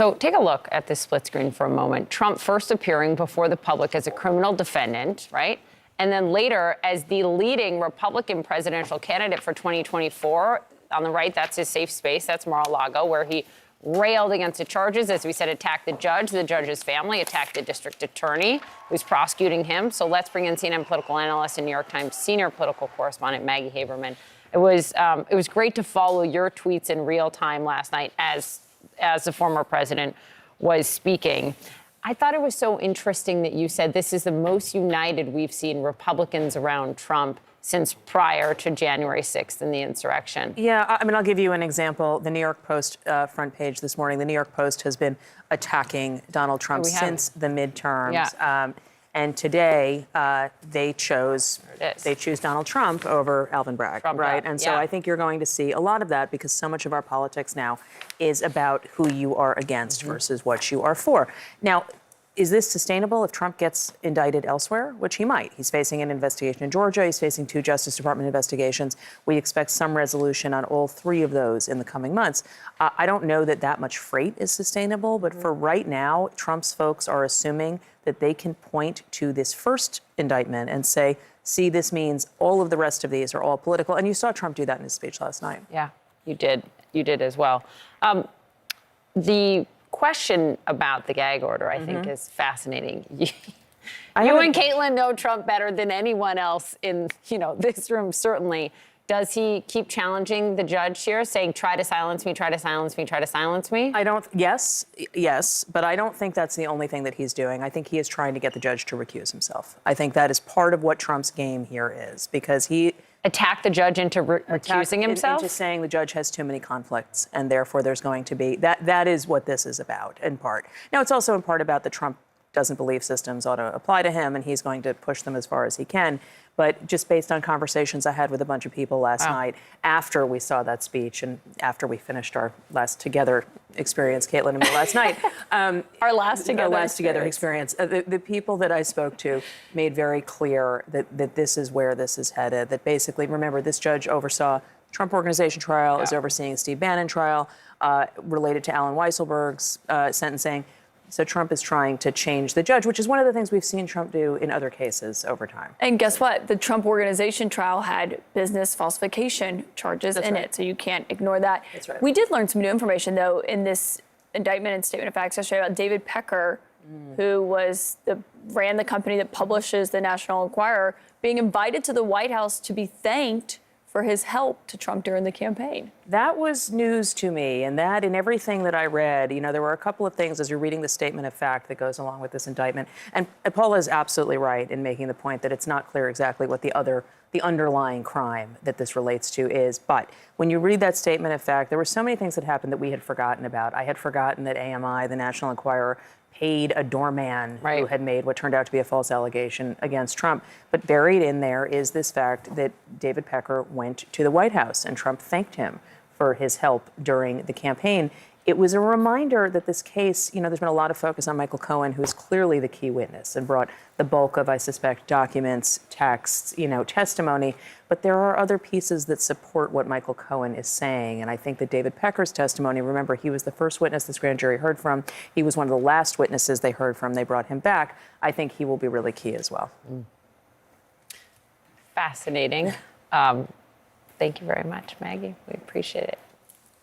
So take a look at this split screen for a moment. Trump first appearing before the public as a criminal defendant, right? And then later as the leading Republican presidential candidate for 2024. On the right, that's his safe space. That's Mar-a-Lago, where he railed against the charges. As we said, attacked the judge's family, attacked the district attorney who's prosecuting him. So let's bring in CNN political analyst and New York Times senior political correspondent Maggie Haberman. It was great to follow your tweets in real time last night as the former president was speaking. I thought it was so interesting that you said this is the most united we've seen Republicans around Trump since prior to January 6th and the insurrection. Yeah, I mean, I'll give you an example. The New York Post front page this morning, the New York Post has been attacking Donald Trump since the midterms. Yeah. And today they choose Donald Trump over Alvin Bragg, right? And so I think you're going to see a lot of that because so much of our politics now is about who you are against versus what you are for. Now, is this sustainable if Trump gets indicted elsewhere, which he might? He's facing an investigation in Georgia. He's facing 2 Justice Department investigations. We expect some resolution on all 3 of those in the coming months. I don't know that much freight is sustainable, but for right now, Trump's folks are assuming that they can point to this first indictment and say, see, this means all of the rest of these are all political. And you saw Trump do that in his speech last night. Yeah, you did. You did as well. The question about the gag order, I think, is fascinating. You and Caitlin know Trump better than anyone else in this room, certainly. Does he keep challenging the judge here, saying, try to silence me, try to silence me, try to silence me? Yes, but I don't think that's the only thing that he's doing. I think he is trying to get the judge to recuse himself. I think that is part of what Trump's game here is, because he attacked the judge into recusing himself? Into saying the judge has too many conflicts, and therefore there's going to be, that is what this is about, in part. Now, it's also in part about the Trump doesn't believe systems ought to apply to him, and he's going to push them as far as he can. But just based on conversations I had with a bunch of people last night after we saw that speech and after we finished our last together experience, Caitlin and me last night. Our last together experience. The people that I spoke to made very clear that this is where this is headed. That basically, remember, this judge oversaw Trump Organization trial, is overseeing Steve Bannon trial related to Alan Weisselberg's sentencing. So Trump is trying to change the judge, which is one of the things we've seen Trump do in other cases over time. And guess what? The Trump Organization trial had business falsification charges in it, so you can't ignore that. That's right. We did learn some new information, though, in this indictment and statement of facts yesterday about David Pecker, who ran the company that publishes the National Enquirer, being invited to the White House to be thanked for his help to Trump during the campaign. That was news to me, and that in everything that I read, there were a couple of things as you're reading the statement of fact that goes along with this indictment. And Paula is absolutely right in making the point that it's not clear exactly what the underlying crime that this relates to is. But when you read that statement of fact, there were so many things that happened that we had forgotten about. I had forgotten that AMI, the National Enquirer, paid a doorman who had made what turned out to be a false allegation against Trump. But buried in there is this fact that David Pecker went to the White House and Trump thanked him for his help during the campaign. It was a reminder that this case, there's been a lot of focus on Michael Cohen, who is clearly the key witness and brought the bulk of, I suspect, documents, texts, testimony. But there are other pieces that support what Michael Cohen is saying. And I think that David Pecker's testimony, remember, he was the first witness this grand jury heard from. He was one of the last witnesses they heard from. They brought him back. I think he will be really key as well. Fascinating. Thank you very much, Maggie. We appreciate it.